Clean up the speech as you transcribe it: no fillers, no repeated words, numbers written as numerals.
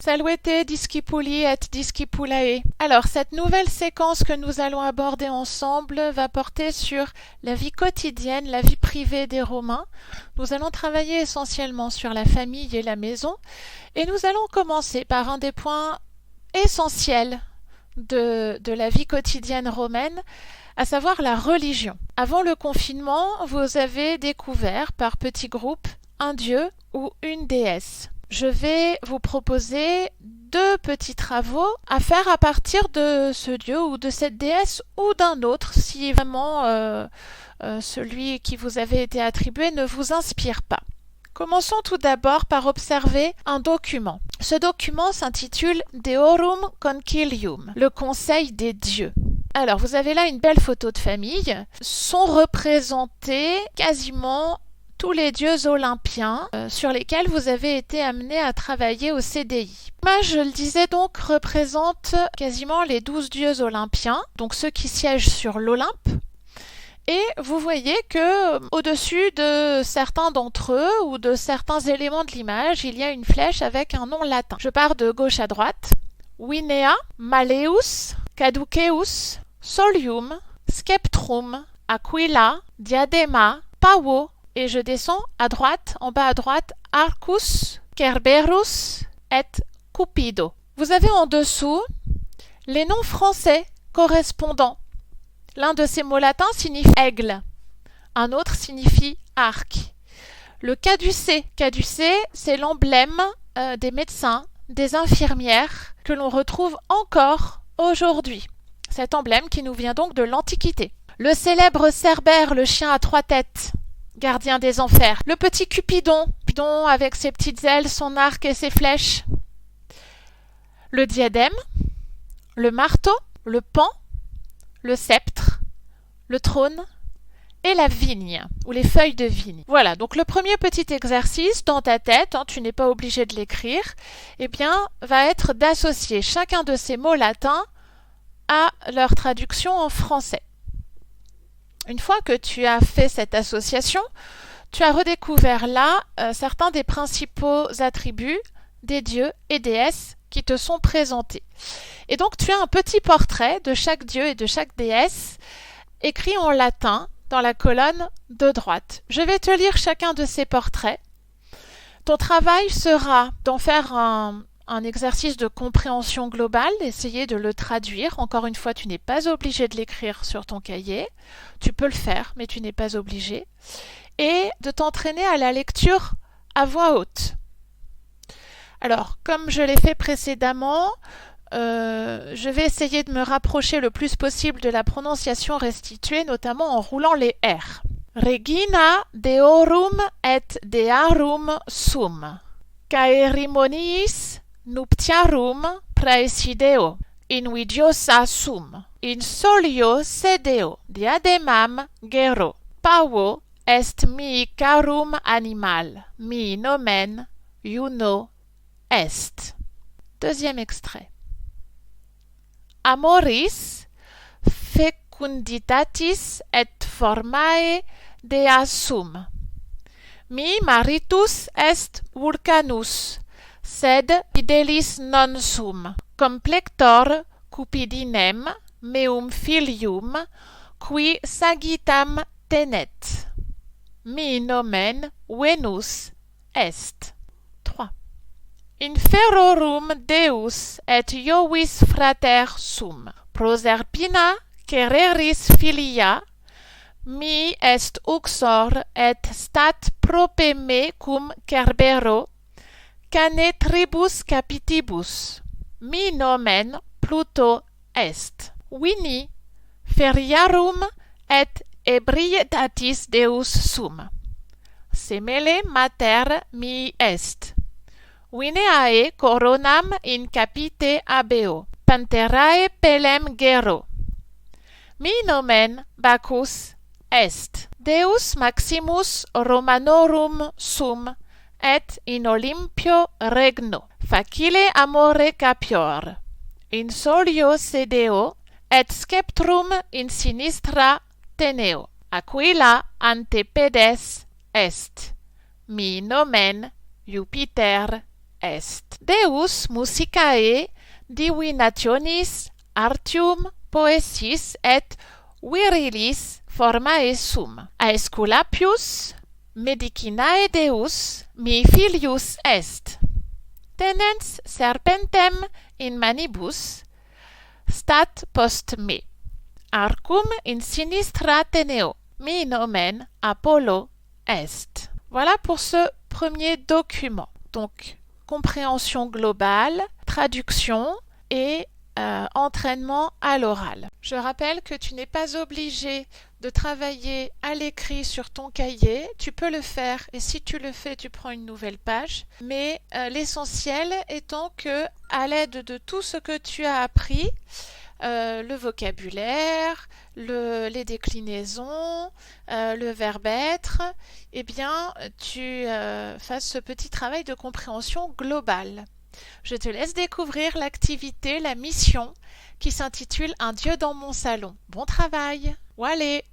Salvete discipuli et discipulae. Alors, cette nouvelle séquence que nous allons aborder ensemble va porter sur la vie quotidienne, la vie privée des Romains. Nous allons travailler essentiellement sur la famille et la maison, et nous allons commencer par un des points essentiels de la vie quotidienne romaine, à savoir la religion. Avant le confinement, vous avez découvert par petits groupes un dieu ou une déesse. Je vais vous proposer 2 petits travaux à faire à partir de ce dieu ou de cette déesse ou d'un autre, si vraiment celui qui vous avait été attribué ne vous inspire pas. Commençons tout d'abord par observer un document. Ce document s'intitule Deorum Concilium, le Conseil des dieux. Alors, vous avez là une belle photo de famille. Sont représentés quasiment tous les dieux olympiens sur lesquels vous avez été amené à travailler au CDI. L'image, je le disais donc, représente quasiment les 12 dieux olympiens, donc ceux qui siègent sur l'Olympe. Et vous voyez que au-dessus de certains d'entre eux ou de certains éléments de l'image, il y a une flèche avec un nom latin. Je pars de gauche à droite. Vinea, Malleus, Caduceus, Solium, Sceptrum, Aquila, Diadema, Pavo, et je descends à droite, en bas à droite, Arcus, Kerberus et Cupido. Vous avez en dessous les noms français correspondants. L'un de ces mots latins signifie aigle, un autre signifie arc. Le caducée, c'est l'emblème des médecins, des infirmières que l'on retrouve encore aujourd'hui. Cet emblème qui nous vient donc de l'Antiquité. Le célèbre Cerbère, le chien à 3 têtes, gardien des enfers. Le petit Cupidon avec ses petites ailes, son arc et ses flèches. Le diadème, le marteau, le pan, le sceptre, le trône et la vigne, ou les feuilles de vigne. Voilà, donc le premier petit exercice dans ta tête, tu n'es pas obligé de l'écrire, va être d'associer chacun de ces mots latins à leur traduction en français. Une fois que tu as fait cette association, tu as redécouvert là certains des principaux attributs des dieux et déesses qui te sont présentés. Et donc tu as un petit portrait de chaque dieu et de chaque déesse écrit en latin dans la colonne de droite. Je vais te lire chacun de ces portraits. Ton travail sera d'en faire un exercice de compréhension globale, essayer de le traduire. Encore une fois, tu n'es pas obligé de l'écrire sur ton cahier. Tu peux le faire, mais tu n'es pas obligé. Et de t'entraîner à la lecture à voix haute. Alors, comme je l'ai fait précédemment, je vais essayer de me rapprocher le plus possible de la prononciation restituée, notamment en roulant les R. Regina deorum et dearum sum, caerimoniis nuptiarum praesideo, invidiosa sum, in solio sedeo, diademam gero, pavo est mi carum animal, mi nomen iuno est. Deuxième extrait. Amoris fecunditatis et formae dea sum. Mi maritus est Vulcanus, sed fidelis non sum. Complector Cupidinem meum filium, qui sagittam tenet. Mi nomen Venus est. 3. Inferorum Deus et Iovis frater sum. Proserpina quereris filia, mi est uxor et stat prope me cum Cerbero, cane tribus capitibus. Mi nomen Pluto est. Vini feriarum et ebrietatis Deus sum. Semele mater mi est. Vineae coronam in capite abeo, panterae pelem gero. Mi nomen Bacchus est. Deus maximus Romanorum sum, et in Olympio regno. Facile amore capior. In solio sedeo, et sceptrum in sinistra teneo. Aquila ante pedes est. Mi nomen Jupiter est. Deus musicae divinationis artium poesis et virilis formae sum. Aesculapius medicinae Deus mi filius est. Tenens serpentem in manibus stat post me. Arcum in sinistra teneo. Mi nomen Apollo est. Voilà pour ce premier document. Donc, compréhension globale, traduction et entraînement à l'oral. Je rappelle que tu n'es pas obligé de travailler à l'écrit sur ton cahier. Tu peux le faire et si tu le fais, tu prends une nouvelle page. Mais l'essentiel étant que, à l'aide de tout ce que tu as appris, le vocabulaire, les déclinaisons, le verbe être, eh bien, tu fasses ce petit travail de compréhension globale. Je te laisse découvrir l'activité, la mission qui s'intitule Un Dieu dans mon salon. Bon travail! Allez!